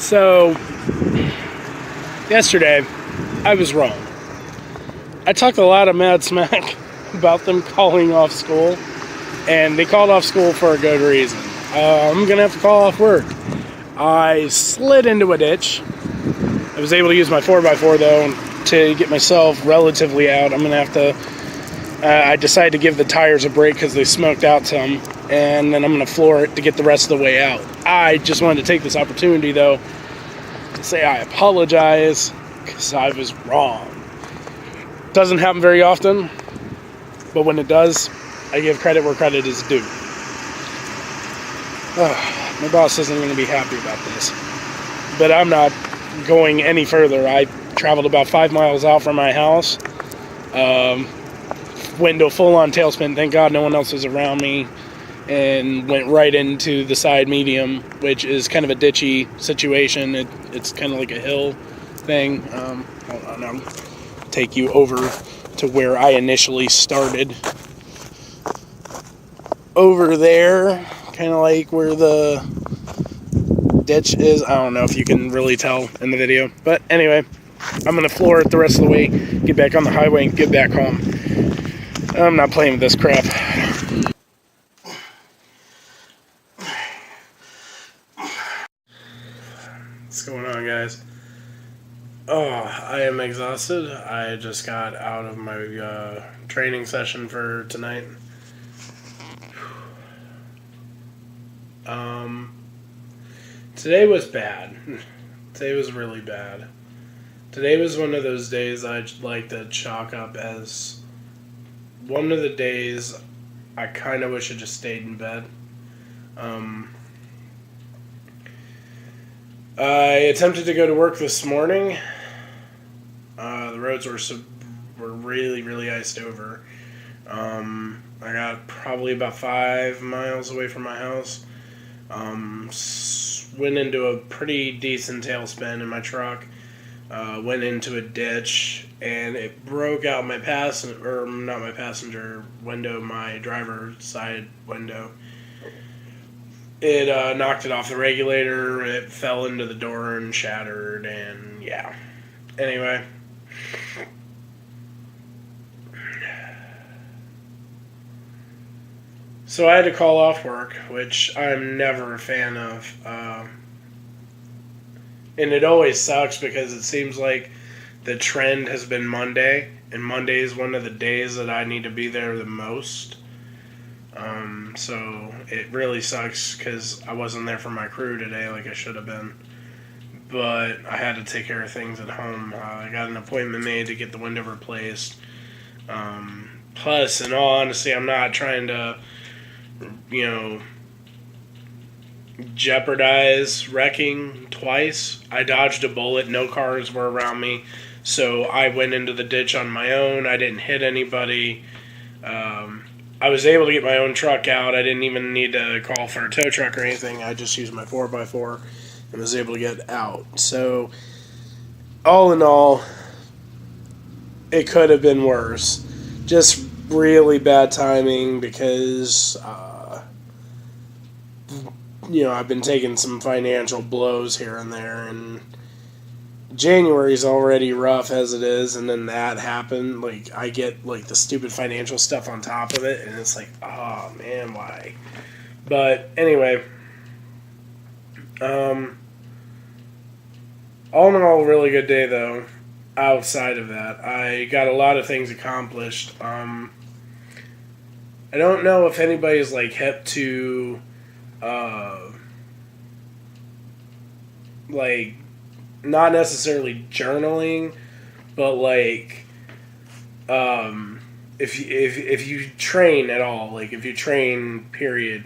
So, yesterday, I was wrong. I talked a lot of mad smack about them calling off school, and they called off school for a good reason. I'm going to have to call off work. I slid into a ditch. I was able to use my 4x4, though, to get myself relatively out. I'm going to have to... I decided to give the tires a break because they smoked out some, and then I'm going to floor it to get the rest of the way out. I just wanted to take this opportunity, though, to say I apologize because I was wrong. Doesn't happen very often, but when it does, I give credit where credit is due. My boss isn't going to be happy about this, but I'm not going any further. I traveled about 5 miles out from my house, went into a full-on tailspin. Thank God no one else was around me, and went right into the side medium, which is kind of a ditchy situation. It's kind of like a hill thing. Hold on, I'll take you over to where I initially started. Over there, kind of like where the ditch is. I don't know if you can really tell in the video, but anyway, I'm going to floor it the rest of the way, get back on the highway, and get back home. I'm not playing with this crap. What's going on, guys? Oh, I am exhausted. I just got out of my training session for tonight. Today was bad. Today was really bad. Today was one of those days I'd like to chalk up as one of the days I kind of wish I just stayed in bed. I attempted to go to work this morning. The roads were really, really iced over. I got probably about 5 miles away from my house. Went into a pretty decent tailspin in my truck. Went into a ditch, and it broke out my my driver's side window. It knocked it off the regulator, it fell into the door and shattered, and yeah. Anyway. So I had to call off work, which I'm never a fan of. And it always sucks because it seems like the trend has been Monday, and Monday is one of the days that I need to be there the most. So it really sucks because I wasn't there for my crew today like I should have been. But I had to take care of things at home. I got an appointment made to get the window replaced. Plus, in all honesty, I'm not trying to, jeopardize wrecking twice. I dodged a bullet. No cars were around me. So I went into the ditch on my own. I didn't hit anybody. I was able to get my own truck out. I didn't even need to call for a tow truck or anything. I just used my 4x4 and was able to get out. So, all in all, it could have been worse. Just really bad timing because, I've been taking some financial blows here and there, and January's already rough as it is, and then that happened. Like, I get, the stupid financial stuff on top of it, and it's like, oh, man, why? But, anyway, all in all, really good day, though. Outside of that, I got a lot of things accomplished. I don't know if anybody's, hip to, not necessarily journaling, but if you train at all, if you train, period,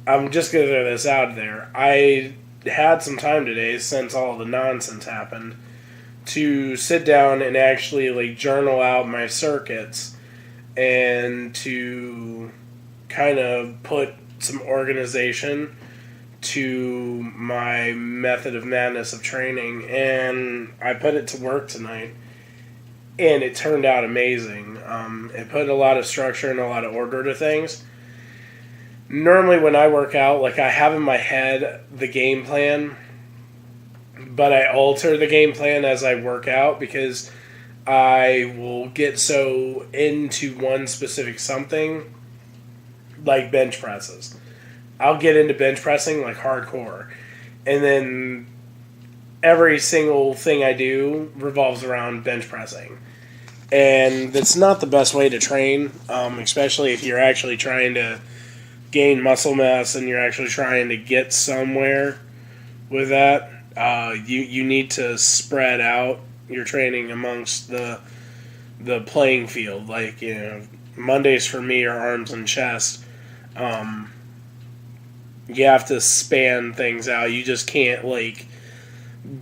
I'm just gonna throw this out there. I had some time today since all the nonsense happened to sit down and actually journal out my circuits and to kind of put some organization to my method of madness of training, and I put it to work tonight, and it turned out amazing. It put a lot of structure and a lot of order to things. Normally when I work out, I have in my head the game plan, but I alter the game plan as I work out because I will get so into one specific something, like bench presses. I'll get into bench pressing like hardcore, and then every single thing I do revolves around bench pressing. And that's not the best way to train, especially if you're actually trying to gain muscle mass and you're actually trying to get somewhere with that. You need to spread out your training amongst the playing field. Like, Mondays for me are arms and chest. You have to span things out. You just can't,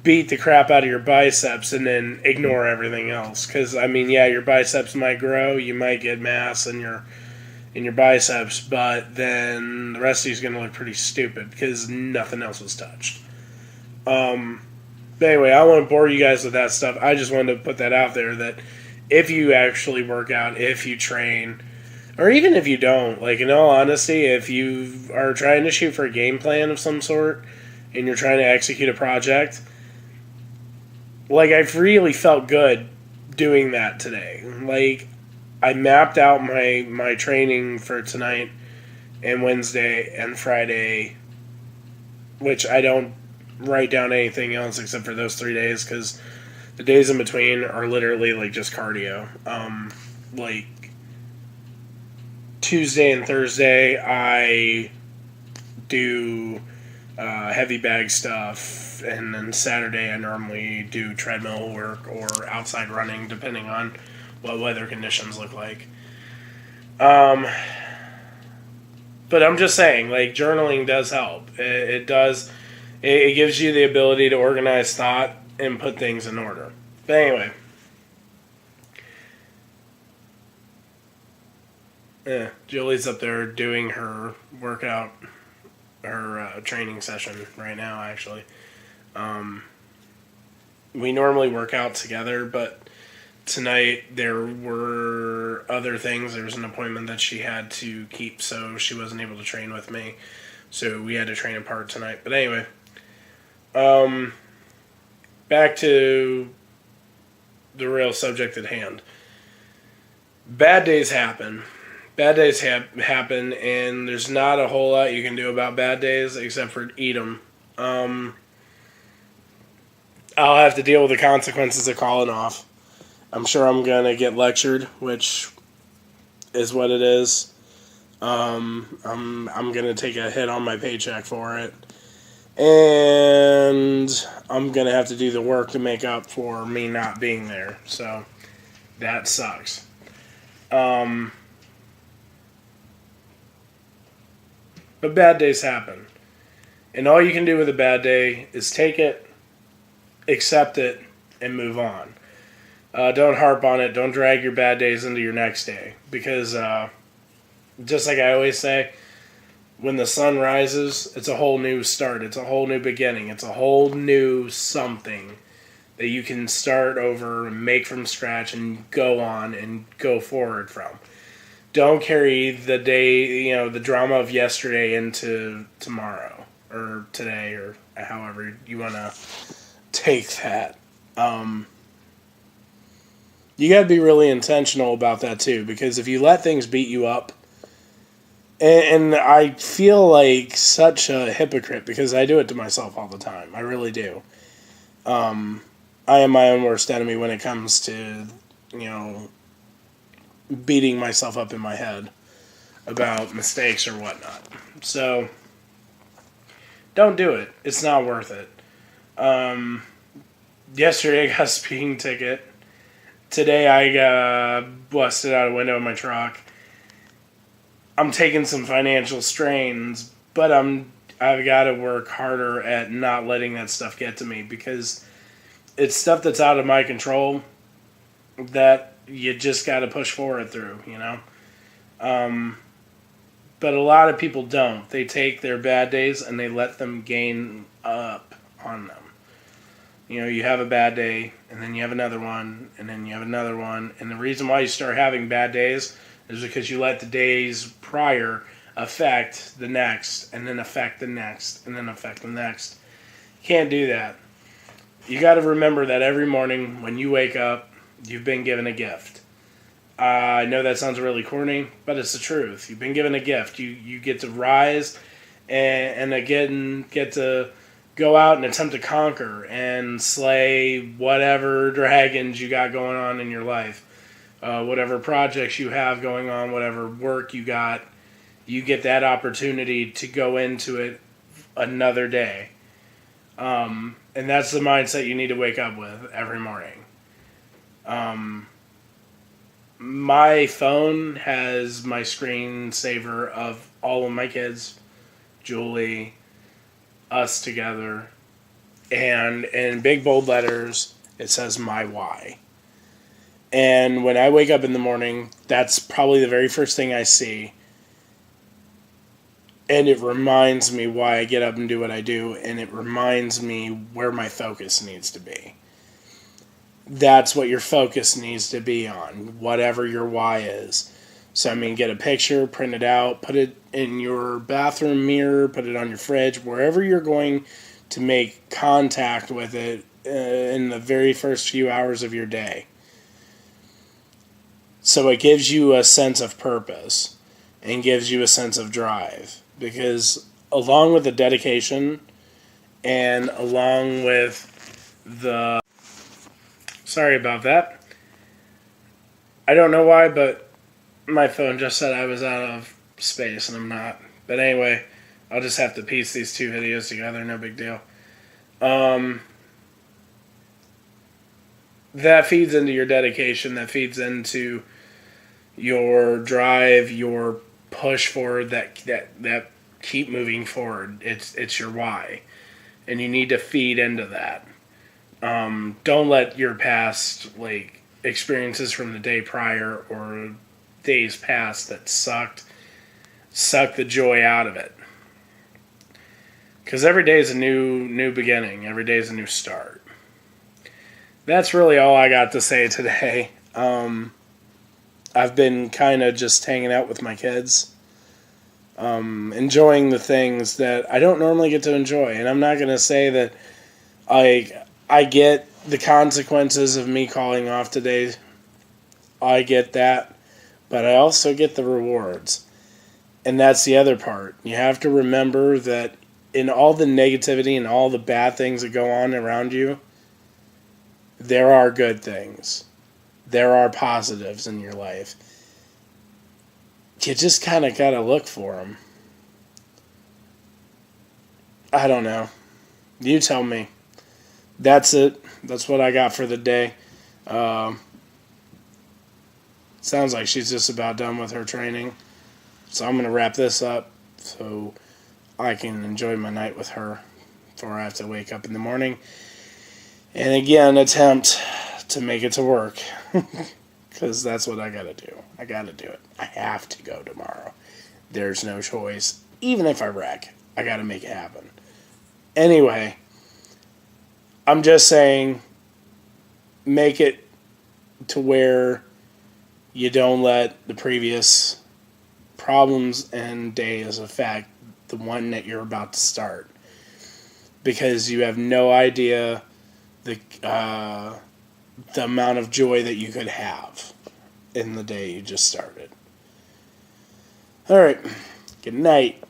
beat the crap out of your biceps and then ignore everything else. Because, your biceps might grow. You might get mass in your biceps, but then the rest of you is going to look pretty stupid because nothing else was touched. But anyway, I want to bore you guys with that stuff. I just wanted to put that out there that if you actually work out, if you train, or even if you don't, in all honesty, if you are trying to shoot for a game plan of some sort and you're trying to execute a project, I've really felt good doing that today. I mapped out my training for tonight and Wednesday and Friday, which I don't write down anything else except for those 3 days because the days in between are literally just cardio. Tuesday and Thursday I do heavy bag stuff, and then Saturday I normally do treadmill work or outside running depending on what weather conditions look like. But I'm just saying, journaling does help. It does. It gives you the ability to organize thought and put things in order. But anyway. Julie's up there doing her workout, her training session right now, actually. We normally work out together, but tonight there were other things. There was an appointment that she had to keep, so she wasn't able to train with me. So we had to train apart tonight. But anyway, back to the real subject at hand. Bad days happen. Bad days happen, and there's not a whole lot you can do about bad days except for eat them. I'll have to deal with the consequences of calling off. I'm sure I'm going to get lectured, which is what it is. I'm going to take a hit on my paycheck for it. And I'm going to have to do the work to make up for me not being there. So that sucks. But bad days happen. And all you can do with a bad day is take it, accept it, and move on. Don't harp on it. Don't drag your bad days into your next day. Because, just like I always say, when the sun rises, it's a whole new start. It's a whole new beginning. It's a whole new something that you can start over and make from scratch and go on and go forward from. Don't carry the day, the drama of yesterday into tomorrow or today or however you want to take that. You got to be really intentional about that too, because if you let things beat you up, and I feel like such a hypocrite because I do it to myself all the time. I really do. I am my own worst enemy when it comes to, beating myself up in my head about mistakes or whatnot. So, don't do it. It's not worth it. Yesterday I got a speeding ticket. Today I busted out a window in my truck. I'm taking some financial strains, but I've got to work harder at not letting that stuff get to me because it's stuff that's out of my control that you just got to push forward through, But a lot of people don't. They take their bad days and they let them gain up on them. You have a bad day, and then you have another one, and then you have another one. And the reason why you start having bad days is because you let the days prior affect the next, and then affect the next, and then affect the next. You can't do that. You got to remember that every morning when you wake up, you've been given a gift. I know that sounds really corny, but it's the truth. You've been given a gift. You get to rise and again get to go out and attempt to conquer and slay whatever dragons you got going on in your life. Whatever projects you have going on, whatever work you got, you get that opportunity to go into it another day. And that's the mindset you need to wake up with every morning. My phone has my screensaver of all of my kids, Julie, us together, and in big bold letters, it says my why. And when I wake up in the morning, that's probably the very first thing I see. And it reminds me why I get up and do what I do, and it reminds me where my focus needs to be. That's what your focus needs to be on, whatever your why is. So, I mean, get a picture, print it out, put it in your bathroom mirror, put it on your fridge, wherever you're going to make contact with it in the very first few hours of your day. So it gives you a sense of purpose and gives you a sense of drive. Because along with the dedication and along with the... Sorry about that. I don't know why, but my phone just said I was out of space, and I'm not. But anyway, I'll just have to piece these two videos together, no big deal. That feeds into your dedication, that feeds into your drive, your push forward, that keep moving forward. It's your why. And you need to feed into that. Don't let your past experiences from the day prior or days past that suck the joy out of it. Because every day is a new beginning. Every day is a new start. That's really all I got to say today. I've been kind of just hanging out with my kids. Enjoying the things that I don't normally get to enjoy. And I'm not going to say that I get the consequences of me calling off today. I get that. But I also get the rewards. And that's the other part. You have to remember that in all the negativity and all the bad things that go on around you, there are good things. There are positives in your life. You just kind of got to look for them. I don't know. You tell me. That's it. That's what I got for the day. Sounds like she's just about done with her training. So I'm going to wrap this up so I can enjoy my night with her before I have to wake up in the morning. And again, attempt to make it to work. Because that's what I got to do. I got to do it. I have to go tomorrow. There's no choice. Even if I wreck, I got to make it happen. Anyway, I'm just saying, make it to where you don't let the previous problems and days affect the one that you're about to start. Because you have no idea the amount of joy that you could have in the day you just started. All right. Good night.